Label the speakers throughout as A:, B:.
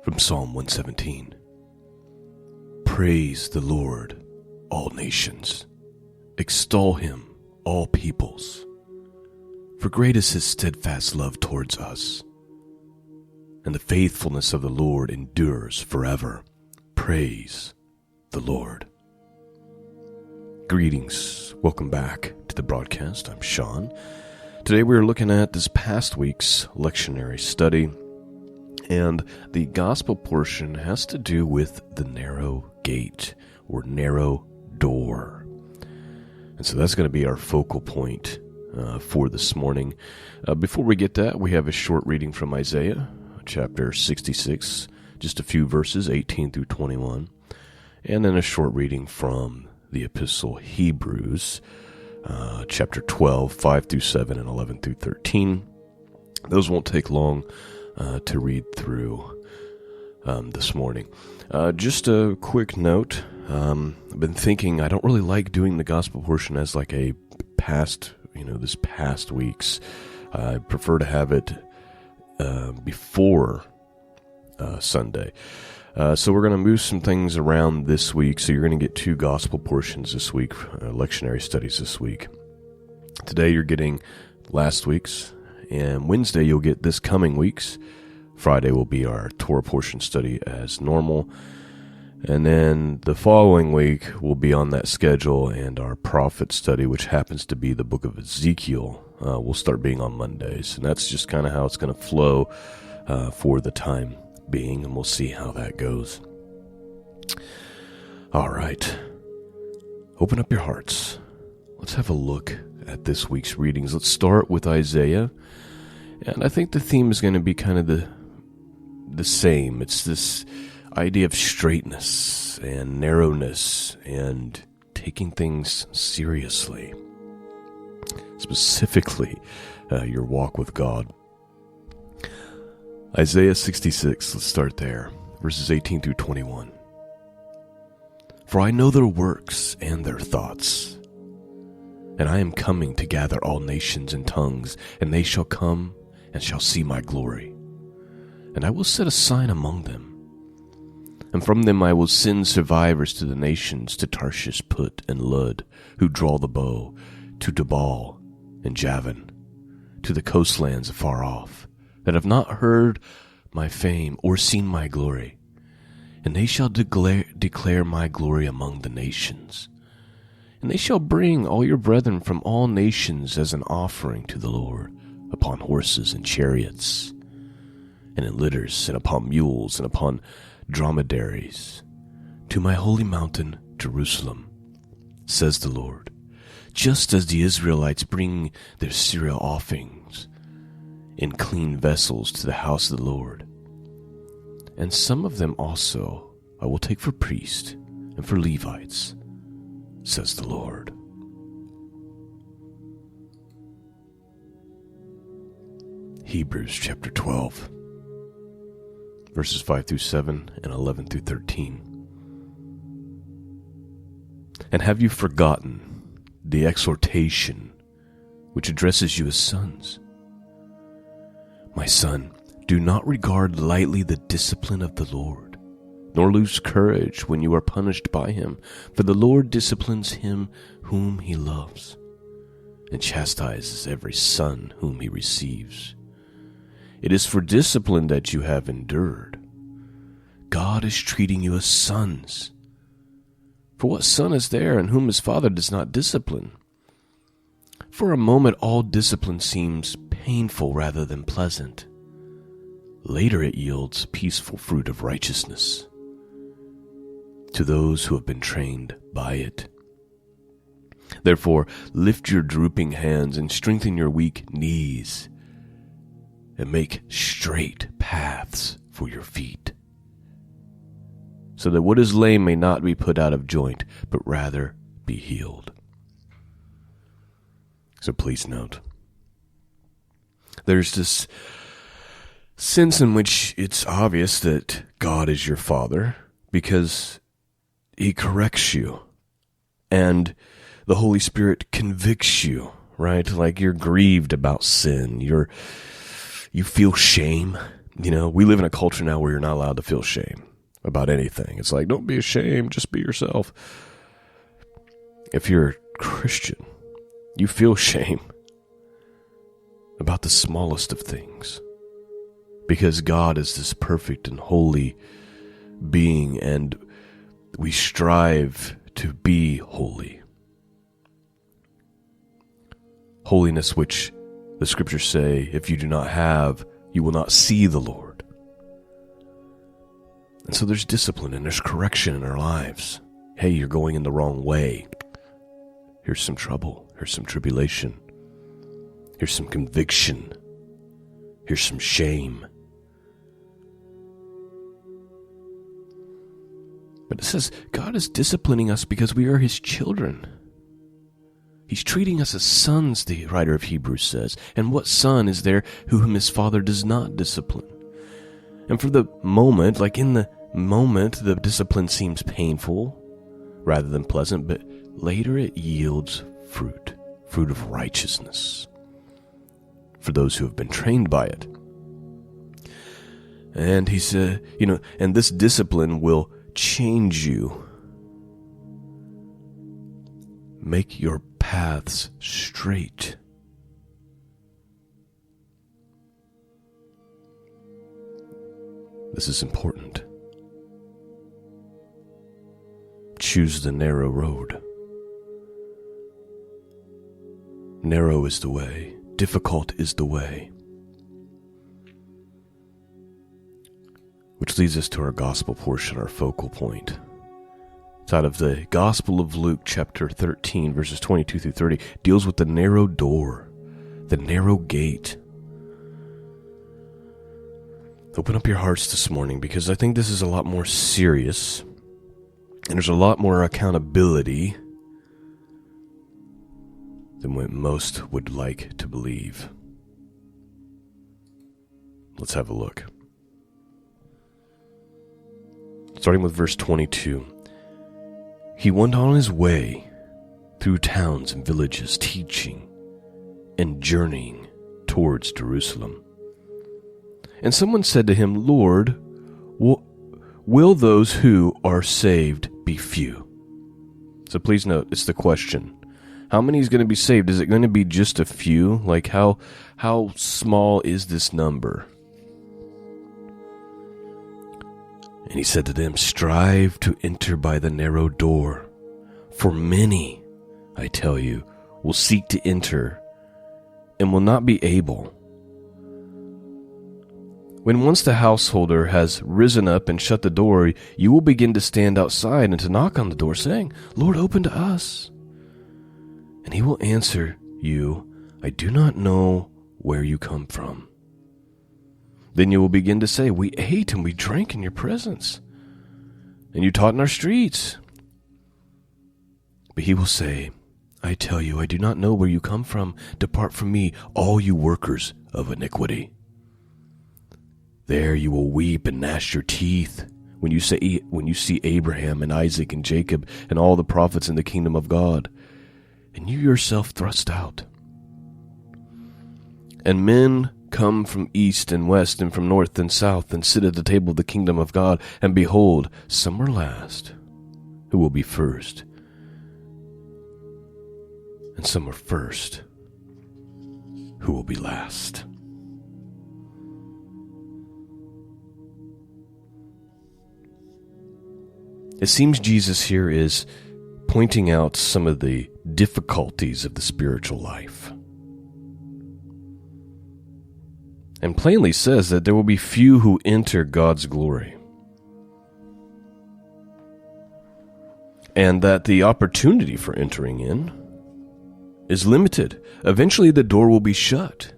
A: From Psalm 117. Praise the Lord, all nations. Extol him, all peoples. For great is his steadfast love towards us, and the faithfulness of the Lord endures forever. Praise the Lord. Greetings. Welcome back to the broadcast. I'm Shawn. Today we are looking at this past week's lectionary study, and the gospel portion has to do with the narrow gate or narrow door. And so that's going to be our focal point for this morning. Before we get that, we have a short reading from Isaiah, chapter 66, just a few verses, 18 through 21, and then a short reading from the epistle Hebrews, chapter 12, 5 through 7, and 11 through 13. Those won't take long to read through this morning. Just a quick note, I've been thinking I don't really like doing the gospel portion as like a past, this past week's. I prefer to have it before Sunday. So we're going to move some things around this week. So you're going to get two gospel portions this week, lectionary studies this week. Today you're getting last week's, and Wednesday you'll get this coming week's. Friday will be our Torah portion study as normal. And then the following week will be on that schedule, and our prophet study, which happens to be the book of Ezekiel, will start being on Mondays. And that's just kind of how it's going to flow for the time being, and we'll see how that goes. All right. Open up your hearts. Let's have a look at this week's readings. Let's start with Isaiah. And I think the theme is going to be kind of the same. It's this idea of straightness and narrowness and taking things seriously. Specifically, your walk with God. Isaiah 66, let's start there, verses 18 through 21. For I know their works and their thoughts, and I am coming to gather all nations and tongues, and they shall come and shall see my glory. And I will set a sign among them, and from them I will send survivors to the nations, to Tarshish, Put, and Lud, who draw the bow, to Tubal and Javan, to the coastlands afar off, that have not heard my fame or seen my glory. And they shall declare my glory among the nations. And they shall bring all your brethren from all nations as an offering to the Lord, upon horses and chariots, and in litters, and upon mules, and upon dromedaries, to my holy mountain Jerusalem, says the Lord, just as the Israelites bring their cereal offerings in clean vessels to the house of the Lord. And some of them also I will take for priests and for Levites, says the Lord. Hebrews chapter 12, verses 5 through 7 and 11 through 13. And have you forgotten the exhortation which addresses you as sons? My son, do not regard lightly the discipline of the Lord, nor lose courage when you are punished by him, for the Lord disciplines him whom he loves, and chastises every son whom he receives. It is for discipline that you have endured. God is treating you as sons. For what son is there in whom his father does not discipline? For a moment all discipline seems painful rather than pleasant. Later it yields peaceful fruit of righteousness to those who have been trained by it. Therefore, lift your drooping hands and strengthen your weak knees, and make straight paths for your feet, so that what is lame may not be put out of joint, but rather be healed. So please note, there's this sense in which it's obvious that God is your Father because he corrects you, and the Holy Spirit convicts you, right? Like you're grieved about sin. You feel shame We live in a culture now where you're not allowed to feel shame about anything. It's like, don't be ashamed, just be yourself. If you're a Christian, you feel shame about the smallest of things, because God is this perfect and holy being, and we strive to be holy. Holiness which the scriptures say, if you do not have, you will not see the Lord. And so there's discipline and there's correction in our lives. Hey, you're going in the wrong way. Here's some trouble. Here's some tribulation. Here's some conviction. Here's some shame. But it says God is disciplining us because we are his children. He's treating us as sons, the writer of Hebrews says. And what son is there whom his father does not discipline? And for the moment, like in the moment, the discipline seems painful rather than pleasant, but later it yields fruit of righteousness for those who have been trained by it. And he said, and this discipline will change you. Make your paths straight. This is important. Choose the narrow road. Narrow is the way. Difficult is the way. Which leads us to our gospel portion, our focal point. It's out of the Gospel of Luke, chapter 13, verses 22 through 30. Deals with the narrow door, the narrow gate. Open up your hearts this morning, because I think this is a lot more serious, and there's a lot more accountability than what most would like to believe. Let's have a look. Starting with verse 22. He went on his way through towns and villages, teaching and journeying towards Jerusalem. And someone said to him, Lord, will those who are saved be few? So please note, it's the question. How many is going to be saved? Is it going to be just a few? Like how small is this number? And he said to them, strive to enter by the narrow door, for many, I tell you, will seek to enter and will not be able. When once the householder has risen up and shut the door, you will begin to stand outside and to knock on the door, saying, Lord, open to us. And he will answer you, I do not know where you come from. Then you will begin to say, we ate and we drank in your presence, and you taught in our streets. But he will say, I tell you, I do not know where you come from. Depart from me, all you workers of iniquity. There you will weep and gnash your teeth when you see Abraham and Isaac and Jacob and all the prophets in the kingdom of God, and you yourself thrust out. And men come from east and west and from north and south and sit at the table of the kingdom of God, and behold, some are last who will be first, and some are first who will be last. It seems Jesus here is pointing out some of the difficulties of the spiritual life, and plainly says that there will be few who enter God's glory, and that the opportunity for entering in is limited. Eventually the door will be shut,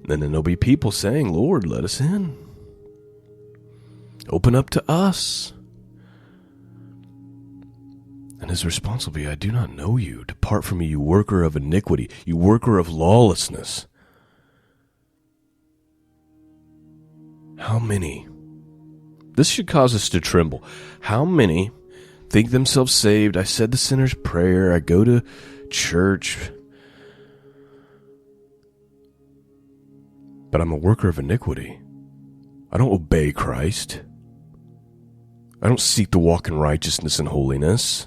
A: and then there'll be people saying, Lord, let us in. Open up to us. And his response will be, I do not know you. Depart from me, you worker of iniquity, you worker of lawlessness. How many? This should cause us to tremble. How many think themselves saved? I said the sinner's prayer. I go to church. but I'm a worker of iniquity. I don't obey Christ. I don't seek to walk in righteousness and holiness.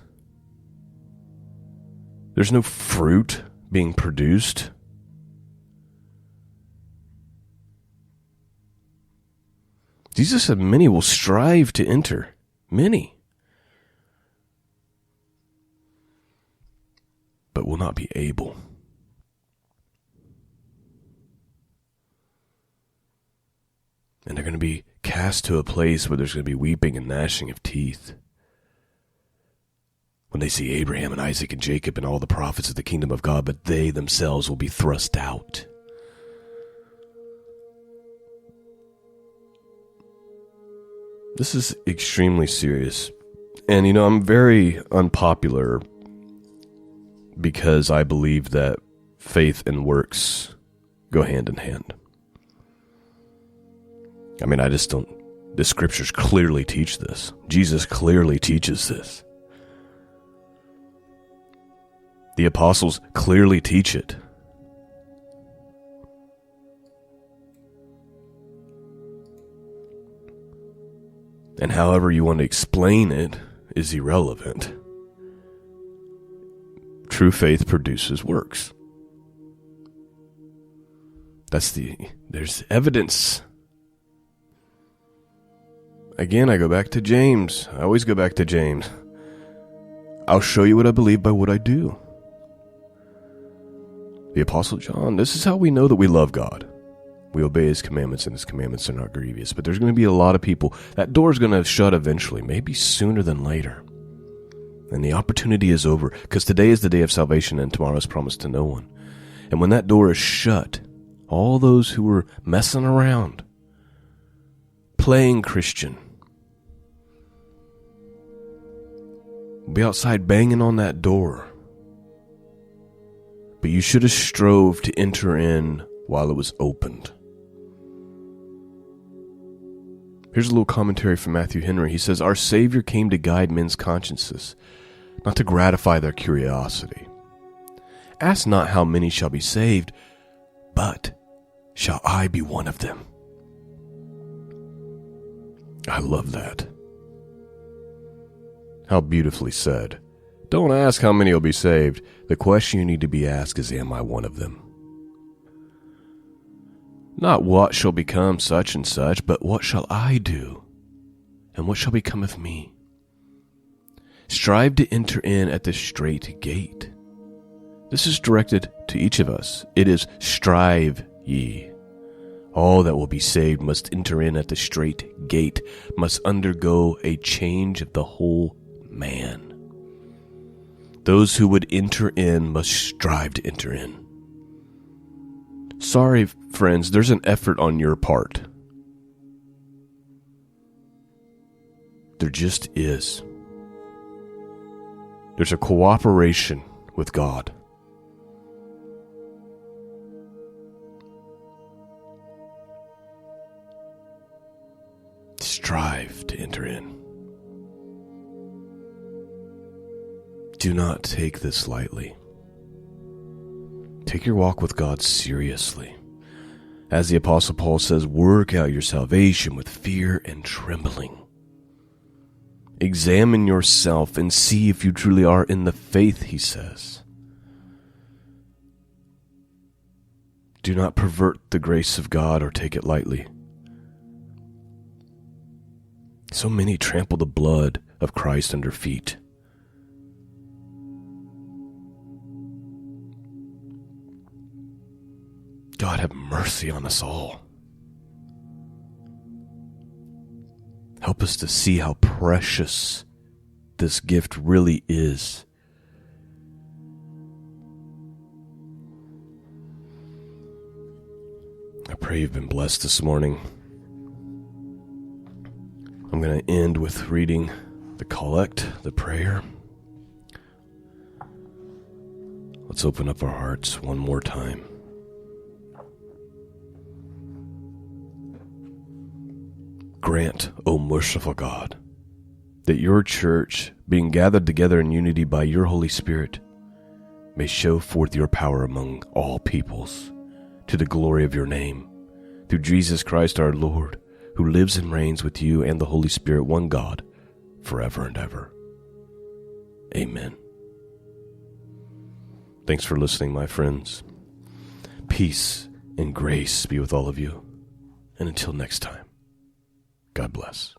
A: There's no fruit being produced. Jesus said many will strive to enter. Many. But will not be able. And they're going to be cast to a place where there's going to be weeping and gnashing of teeth. When they see Abraham and Isaac and Jacob and all the prophets of the kingdom of God, but they themselves will be thrust out. This is extremely serious. And, I'm very unpopular because I believe that faith and works go hand in hand. I just don't. The scriptures clearly teach this. Jesus clearly teaches this. The apostles clearly teach it. And however you want to explain it is irrelevant. True faith produces works. There's evidence. Again, I go back to James. I always go back to James. I'll show you what I believe by what I do. The Apostle John, this is how we know that we love God. We obey His commandments, and His commandments are not grievous. But there's going to be a lot of people. That door's going to shut eventually, maybe sooner than later. And the opportunity is over, because today is the day of salvation, and tomorrow is promised to no one. And when that door is shut, all those who were messing around, playing Christian, will be outside banging on that door. But you should have strove to enter in while it was opened. Here's a little commentary from Matthew Henry. He says, "Our Savior came to guide men's consciences, not to gratify their curiosity. Ask not how many shall be saved, but shall I be one of them?" I love that. How beautifully said. Don't ask how many will be saved. The question you need to be asked is, am I one of them? Not what shall become such and such, but what shall I do? And what shall become of me? Strive to enter in at the strait gate. This is directed to each of us. It is, strive ye. All that will be saved must enter in at the strait gate, must undergo a change of the whole man. Those who would enter in must strive to enter in. Sorry, friends, there's an effort on your part. There just is. There's a cooperation with God. Strive to enter in. Do not take this lightly. Take your walk with God seriously. As the Apostle Paul says, work out your salvation with fear and trembling. Examine yourself and see if you truly are in the faith, he says. Do not pervert the grace of God or take it lightly. So many trample the blood of Christ under feet. God have mercy on us all. Help us to see how precious this gift really is. I pray you've been blessed this morning. I'm going to end with reading the collect, the prayer. Let's open up our hearts one more time. Grant, O merciful God, that your church, being gathered together in unity by your Holy Spirit, may show forth your power among all peoples, to the glory of your name, through Jesus Christ our Lord, who lives and reigns with you and the Holy Spirit, one God, forever and ever. Amen. Thanks for listening, my friends. Peace and grace be with all of you. And until next time, God bless.